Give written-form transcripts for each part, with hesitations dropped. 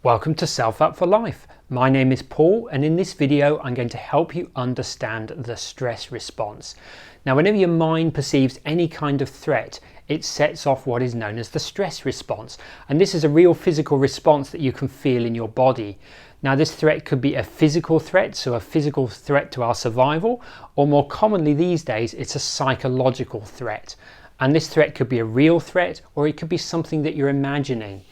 Welcome to Self Up for Life. My name is Paul, and in this video I'm going to help you understand the stress response. Now, whenever your mind perceives any kind of threat, it sets off what is known as the stress response, and this is a real physical response that you can feel in your body. Now, this threat could be a physical threat, so a physical threat to our survival, or more commonly these days it's a psychological threat. And this threat could be a real threat, or it could be something that you're imagining.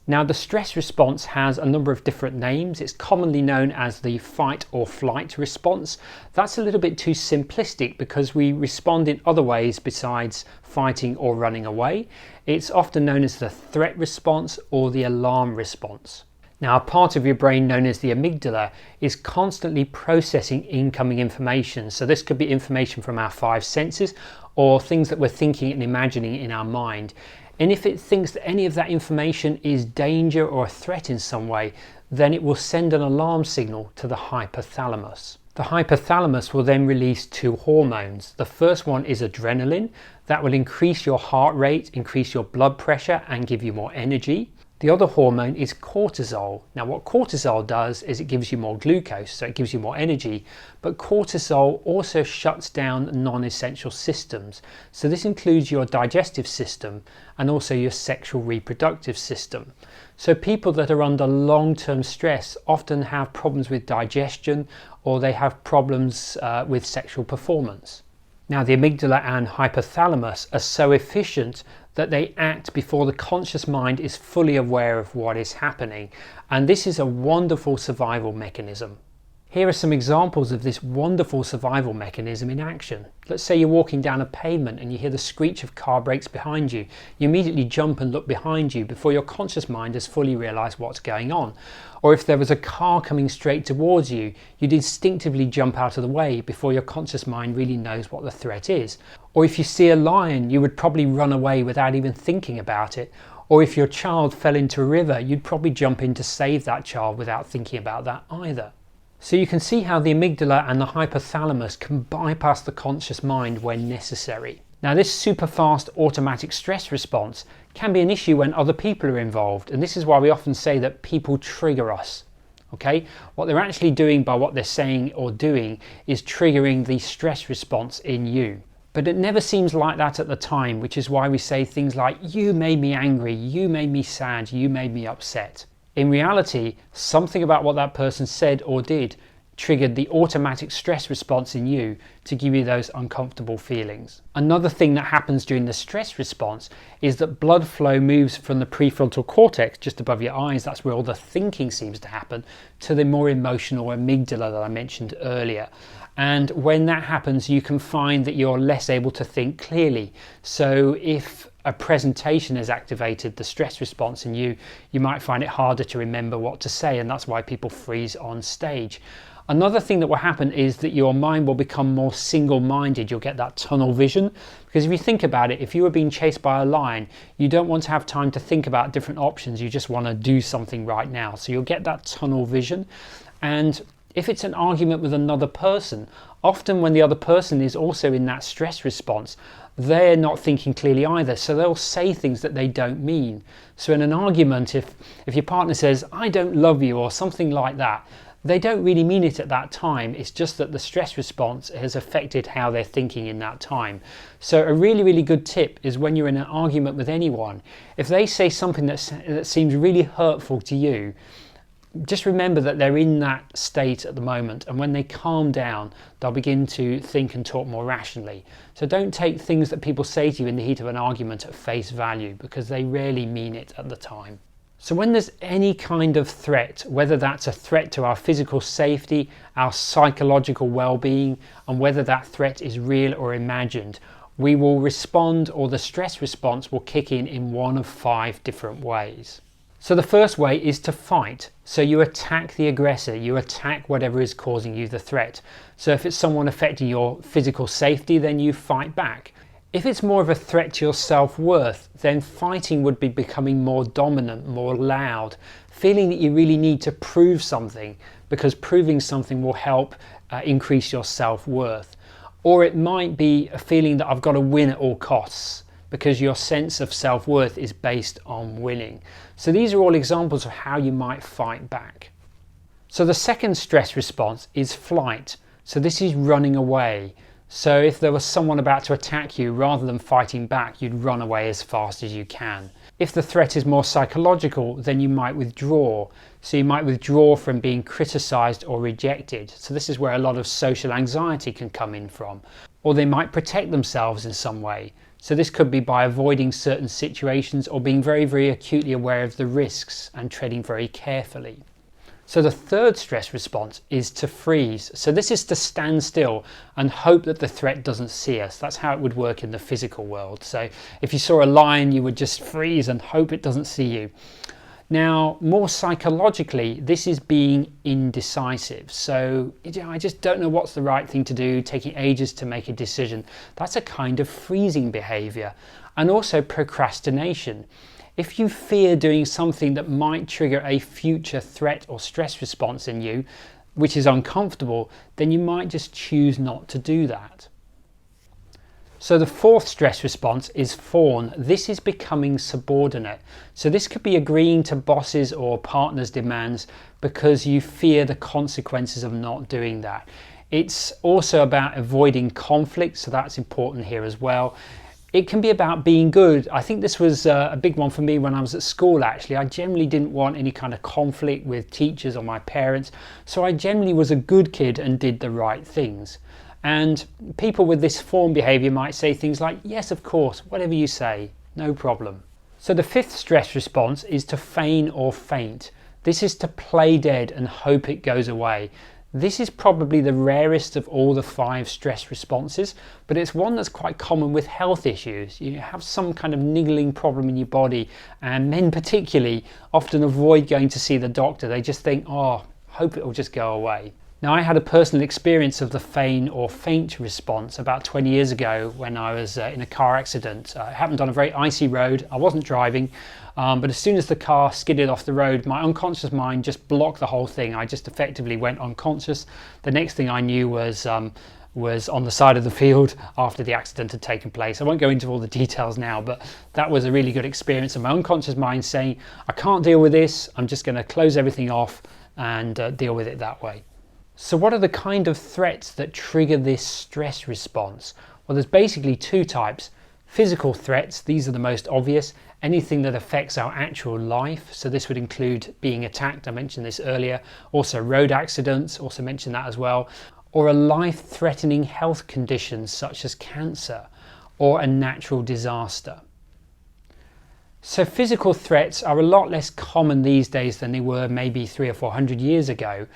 Now, the stress response has a number of different names. It's commonly known as the fight or flight response. That's a little bit too simplistic because we respond in other ways besides fighting or running away. It's often known as the threat response or the alarm response. Now, a part of your brain known as the amygdala is constantly processing incoming information. So this could be information from our five senses or things that we're thinking and imagining in our mind. And if it thinks that any of that information is danger or a threat in some way, then it will send an alarm signal to the hypothalamus. The hypothalamus will then release two hormones. The first one is adrenaline. That will increase your heart rate, increase your blood pressure, and give you more energy. The other hormone is cortisol. Now, what cortisol does is it gives you more glucose, so it gives you more energy, but cortisol also shuts down non-essential systems. So this includes your digestive system and also your sexual reproductive system. So people that are under long-term stress often have problems with digestion, or they have problems with sexual performance. Now, the amygdala and hypothalamus are so efficient that they act before the conscious mind is fully aware of what is happening. And this is a wonderful survival mechanism. Here are some examples of this wonderful survival mechanism in action. Let's say you're walking down a pavement and you hear the screech of car brakes behind you. You immediately jump and look behind you before your conscious mind has fully realized what's going on. Or if there was a car coming straight towards you, you'd instinctively jump out of the way before your conscious mind really knows what the threat is. Or if you see a lion, you would probably run away without even thinking about it. Or if your child fell into a river, you'd probably jump in to save that child without thinking about that either. So you can see how the amygdala and the hypothalamus can bypass the conscious mind when necessary. Now, this super fast automatic stress response can be an issue when other people are involved, and this is why we often say that people trigger us. Okay, what they're actually doing by what they're saying or doing is triggering the stress response in you. But it never seems like that at the time, which is why we say things like, you made me angry, you made me sad, you made me upset. In reality, something about what that person said or did triggered the automatic stress response in you to give you those uncomfortable feelings. Another thing that happens during the stress response is that blood flow moves from the prefrontal cortex just above your eyes, that's where all the thinking seems to happen, to the more emotional amygdala that I mentioned earlier. And when that happens, you can find that you're less able to think clearly. So if a presentation has activated the stress response in you, you might find it harder to remember what to say, and that's why people freeze on stage. Another thing that will happen is that your mind will become more single-minded. You'll get that tunnel vision, because if you think about it, if you were being chased by a lion, you don't want to have time to think about different options. You just want to do something right now. So you'll get that tunnel vision. And if it's an argument with another person, often when the other person is also in that stress response, they're not thinking clearly either, so they'll say things that they don't mean. So in an argument, if your partner says, I don't love you, or something like that, they don't really mean it at that time. It's just that the stress response has affected how they're thinking in that time. So a really, really good tip is when you're in an argument with anyone, if they say something that seems really hurtful to you, just remember that they're in that state at the moment, and when they calm down, they'll begin to think and talk more rationally. So don't take things that people say to you in the heat of an argument at face value, because they rarely mean it at the time. So when there's any kind of threat, whether that's a threat to our physical safety, our psychological well-being, and whether that threat is real or imagined, we will respond, or the stress response will kick in one of 5 different ways. So the first way is to fight. So you attack the aggressor, you attack whatever is causing you the threat. So if it's someone affecting your physical safety, then you fight back. If it's more of a threat to your self-worth, then fighting would be becoming more dominant, more loud, feeling that you really need to prove something, because proving something will help increase your self-worth. Or it might be a feeling that I've got to win at all costs, because your sense of self-worth is based on winning. So these are all examples of how you might fight back. So the second stress response is flight. So this is running away. So if there was someone about to attack you, rather than fighting back, you'd run away as fast as you can. If the threat is more psychological, then you might withdraw. So you might withdraw from being criticized or rejected. So this is where a lot of social anxiety can come in from. Or they might protect themselves in some way. So this could be by avoiding certain situations or being very, very acutely aware of the risks and treading very carefully. So the third stress response is to freeze. So this is to stand still and hope that the threat doesn't see us. That's how it would work in the physical world. So if you saw a lion, you would just freeze and hope it doesn't see you. Now, more psychologically, this is being indecisive. So I just don't know what's the right thing to do, taking ages to make a decision. That's a kind of freezing behavior. And also procrastination. If you fear doing something that might trigger a future threat or stress response in you, which is uncomfortable, then you might just choose not to do that. So the fourth stress response is fawn. This is becoming subordinate. So this could be agreeing to bosses or partners' demands because you fear the consequences of not doing that. It's also about avoiding conflict, so that's important here as well. It can be about being good. I think this was a big one for me when I was at school, actually. I generally didn't want any kind of conflict with teachers or my parents, so I generally was a good kid and did the right things. And people with this fawn behavior might say things like, yes, of course, whatever you say, no problem. So the fifth stress response is to feign or faint. This is to play dead and hope it goes away. This is probably the rarest of all the 5 stress responses, but it's one that's quite common with health issues. You have some kind of niggling problem in your body, and men particularly often avoid going to see the doctor. They just think, oh, hope it'll just go away. Now, I had a personal experience of the feign or faint response about 20 years ago when I was in a car accident. It happened on a very icy road. I wasn't driving, but as soon as the car skidded off the road, my unconscious mind just blocked the whole thing. I just effectively went unconscious. The next thing I knew was on the side of the field after the accident had taken place. I won't go into all the details now, but that was a really good experience. And my unconscious mind saying, I can't deal with this. I'm just going to close everything off and deal with it that way. So what are the kind of threats that trigger this stress response? Well, there's basically 2 types. Physical threats, these are the most obvious. Anything that affects our actual life. So this would include being attacked, I mentioned this earlier. Also road accidents, also mentioned that as well. Or a life-threatening health condition such as cancer or a natural disaster. So physical threats are a lot less common these days than they were maybe 300 or 400 years ago.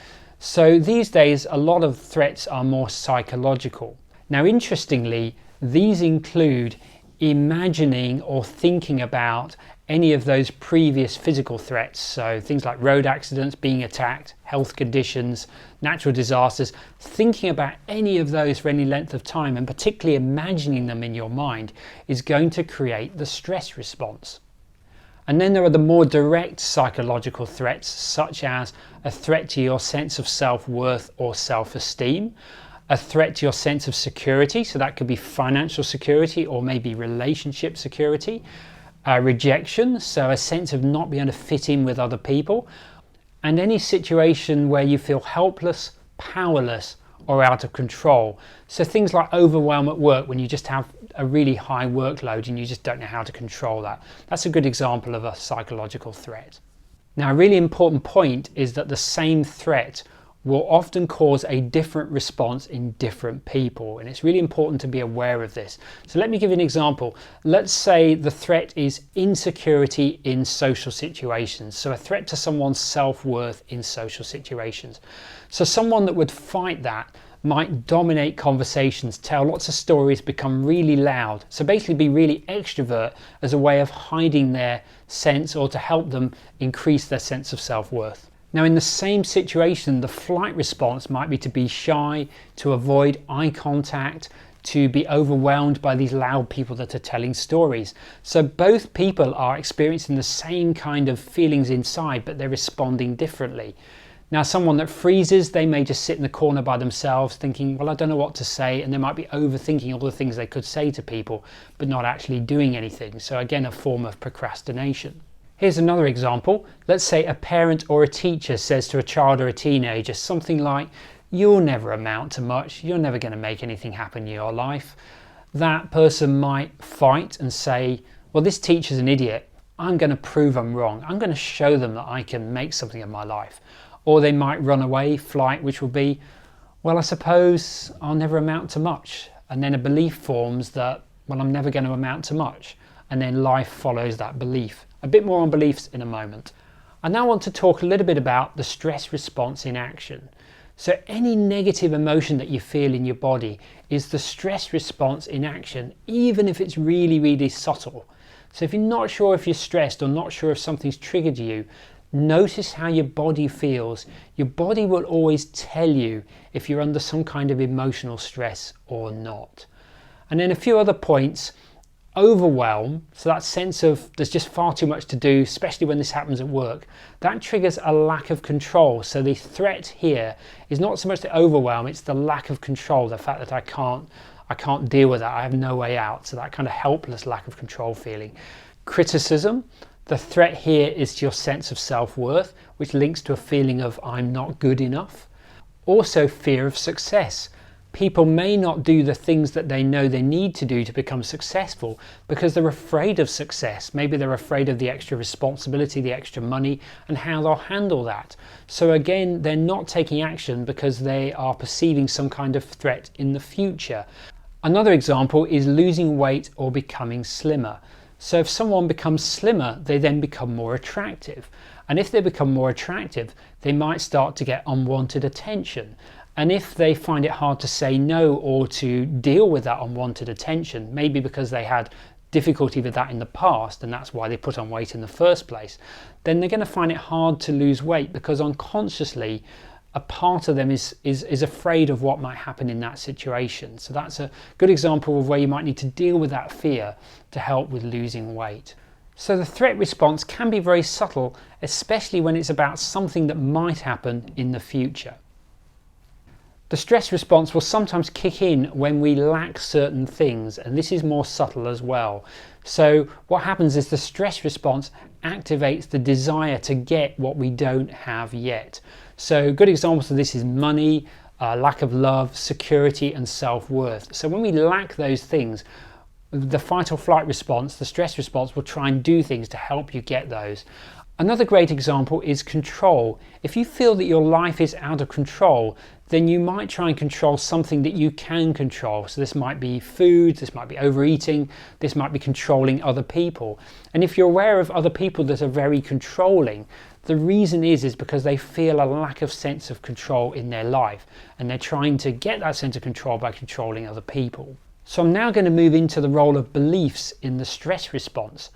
So these days, a lot of threats are more psychological. Now, interestingly, these include imagining or thinking about any of those previous physical threats. So things like road accidents, being attacked, health conditions, natural disasters, thinking about any of those for any length of time, and particularly imagining them in your mind, is going to create the stress response. And then there are the more direct psychological threats, such as a threat to your sense of self-worth or self-esteem, a threat to your sense of security, so that could be financial security or maybe relationship security, rejection, so a sense of not being able to fit in with other people, and any situation where you feel helpless, powerless, or out of control. So things like overwhelm at work, when you just have a really high workload and you just don't know how to control that. That's a good example of a psychological threat. Now, a really important point is that the same threat will often cause a different response in different people, and it's really important to be aware of this. So let me give you an example. Let's say the threat is insecurity in social situations, so a threat to someone's self-worth in social situations. So someone that would fight that might dominate conversations, tell lots of stories, become really loud, so basically be really extrovert as a way of hiding their sense or to help them increase their sense of self-worth. Now, in the same situation, the flight response might be to be shy, to avoid eye contact, to be overwhelmed by these loud people that are telling stories. So both people are experiencing the same kind of feelings inside, but they're responding differently. Now, someone that freezes, they may just sit in the corner by themselves thinking, well, I don't know what to say, and they might be overthinking all the things they could say to people, but not actually doing anything. So again, a form of procrastination. Here's another example. Let's say a parent or a teacher says to a child or a teenager something like, you'll never amount to much, you're never going to make anything happen in your life. That person might fight and say, well, this teacher's an idiot. I'm going to prove I'm wrong. I'm going to show them that I can make something of my life. Or they might run away, flight, which will be, well, I suppose I'll never amount to much. And then a belief forms that, well, I'm never going to amount to much. And then life follows that belief. A bit more on beliefs in a moment. I now want to talk a little bit about the stress response in action. So any negative emotion that you feel in your body is the stress response in action, even if it's really, really subtle. So if you're not sure if you're stressed or not sure if something's triggered you, notice how your body feels. Your body will always tell you if you're under some kind of emotional stress or not. And then a few other points. Overwhelm, so that sense of there's just far too much to do, especially when this happens at work, that triggers a lack of control. So the threat here is not so much the overwhelm, it's the lack of control, the fact that I can't deal with that, I have no way out. So that kind of helpless lack of control feeling. Criticism, the threat here is to your sense of self-worth, which links to a feeling of I'm not good enough. Also fear of success. People may not do the things that they know they need to do to become successful because they're afraid of success. Maybe they're afraid of the extra responsibility, the extra money, and how they'll handle that. So again, they're not taking action because they are perceiving some kind of threat in the future. Another example is losing weight or becoming slimmer. So if someone becomes slimmer, they then become more attractive. And if they become more attractive, they might start to get unwanted attention. And if they find it hard to say no or to deal with that unwanted attention, maybe because they had difficulty with that in the past and that's why they put on weight in the first place, then they're going to find it hard to lose weight because unconsciously a part of them is afraid of what might happen in that situation. So that's a good example of where you might need to deal with that fear to help with losing weight. So the threat response can be very subtle, especially when it's about something that might happen in the future. The stress response will sometimes kick in when we lack certain things, and this is more subtle as well. So what happens is the stress response activates the desire to get what we don't have yet. So good examples of this is money, lack of love, security, and self-worth. So when we lack those things, the fight or flight response, the stress response, will try and do things to help you get those. Another great example is control. If you feel that your life is out of control, then you might try and control something that you can control. So this might be food, this might be overeating, this might be controlling other people. And if you're aware of other people that are very controlling, the reason is because they feel a lack of sense of control in their life, and they're trying to get that sense of control by controlling other people. So I'm now going to move into the role of beliefs in the stress response.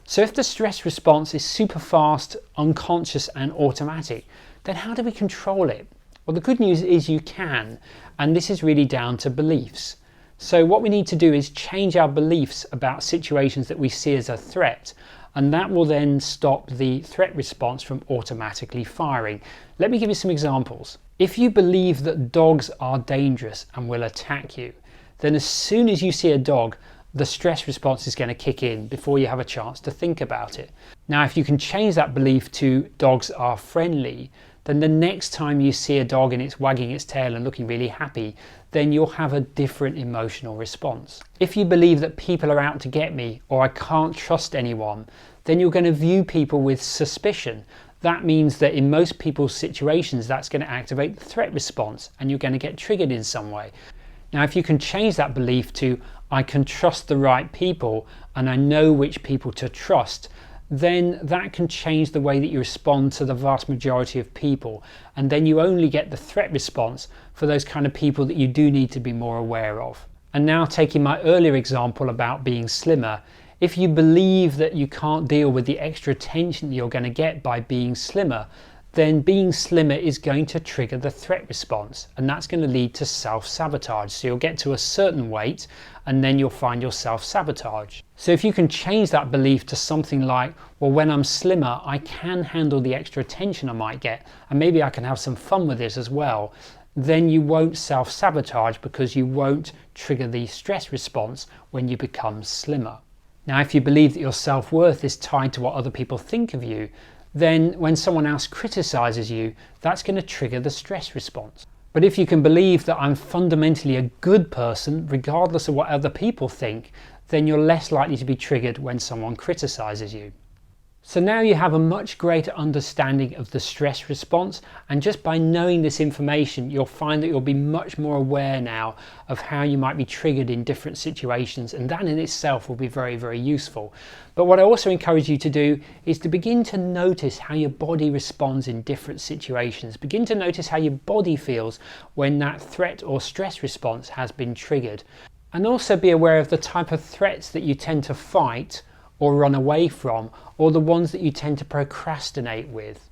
So if the stress response is super fast, unconscious and automatic, then how do we control it? Well, the good news is you can, and this is really down to beliefs. So what we need to do is change our beliefs about situations that we see as a threat, and that will then stop the threat response from automatically firing. Let me give you some examples. If you believe that dogs are dangerous and will attack you, then as soon as you see a dog, the stress response is going to kick in before you have a chance to think about it. Now, if you can change that belief to dogs are friendly, then the next time you see a dog and it's wagging its tail and looking really happy, then you'll have a different emotional response. If you believe that people are out to get me or I can't trust anyone, then you're going to view people with suspicion. That means that in most people's situations, that's going to activate the threat response and you're going to get triggered in some way. Now, if you can change that belief to I can trust the right people and I know which people to trust, then that can change the way that you respond to the vast majority of people. And then you only get the threat response for those kind of people that you do need to be more aware of. And now, taking my earlier example about being slimmer, if you believe that you can't deal with the extra attention that you're going to get by being slimmer, then being slimmer is going to trigger the threat response, and that's going to lead to self-sabotage. So you'll get to a certain weight and then you'll find yourself sabotage. So if you can change that belief to something like, well, when I'm slimmer, I can handle the extra attention I might get, and maybe I can have some fun with this as well, then you won't self-sabotage because you won't trigger the stress response when you become slimmer. Now, if you believe that your self-worth is tied to what other people think of you, then when someone else criticizes you, that's going to trigger the stress response. But if you can believe that I'm fundamentally a good person, regardless of what other people think, then you're less likely to be triggered when someone criticizes you. So now you have a much greater understanding of the stress response, and just by knowing this information, you'll find that you'll be much more aware now of how you might be triggered in different situations, and that in itself will be very, very useful. But what I also encourage you to do is to begin to notice how your body responds in different situations. Begin to notice how your body feels when that threat or stress response has been triggered. And also be aware of the type of threats that you tend to fight or run away from, or the ones that you tend to procrastinate with.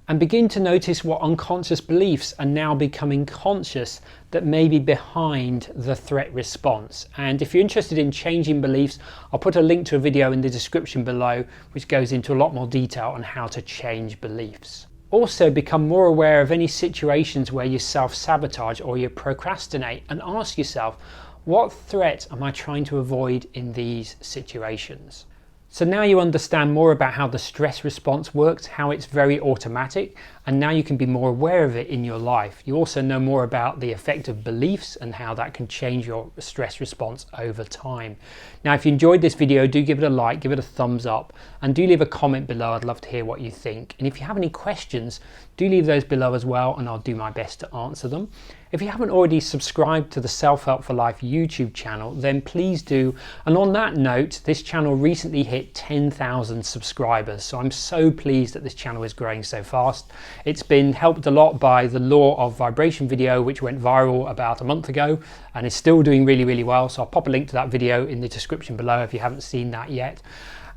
And begin to notice what unconscious beliefs are now becoming conscious that may be behind the threat response. And if you're interested in changing beliefs, I'll put a link to a video in the description below which goes into a lot more detail on how to change beliefs. Also, become more aware of any situations where you self-sabotage or you procrastinate, and ask yourself, what threat am I trying to avoid in these situations? So now you understand more about how the stress response works, how it's very automatic, and now you can be more aware of it in your life. You also know more about the effect of beliefs and how that can change your stress response over time. Now, if you enjoyed this video, do give it a like, give it a thumbs up, and do leave a comment below. I'd love to hear what you think. And if you have any questions, do leave those below as well, and I'll do my best to answer them. If you haven't already subscribed to the Self-Help for Life YouTube channel, then please do. And on that note, this channel recently hit 10,000 subscribers. So I'm so pleased that this channel is growing so fast. It's been helped a lot by the Law of Vibration video, which went viral about a month ago and is still doing really, really well. So I'll pop a link to that video in the description below if you haven't seen that yet.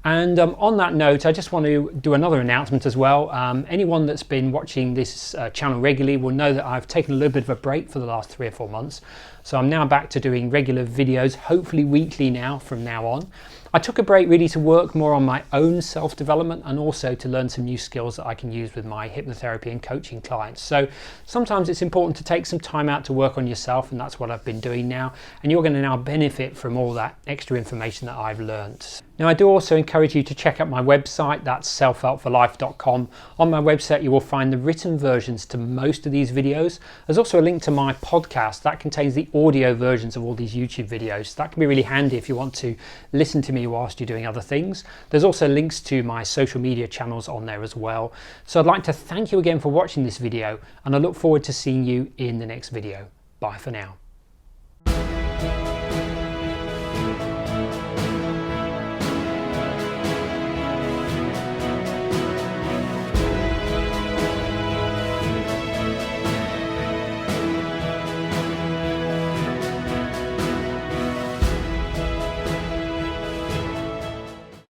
And on that note, I just want to do another announcement as well. Anyone that's been watching this channel regularly will know that I've taken a little bit of a break for the last 3 or 4 months. So I'm now back to doing regular videos, hopefully weekly now from now on. I took a break really to work more on my own self-development and also to learn some new skills that I can use with my hypnotherapy and coaching clients. So sometimes it's important to take some time out to work on yourself, and that's what I've been doing now. And you're going to now benefit from all that extra information that I've learned. Now, I do also encourage you to check out my website, that's selfhelpforlife.com. On my website, you will find the written versions to most of these videos. There's also a link to my podcast that contains the audio versions of all these YouTube videos. That can be really handy if you want to listen to me whilst you're doing other things. There's also links to my social media channels on there as well. So I'd like to thank you again for watching this video, and I look forward to seeing you in the next video. Bye for now.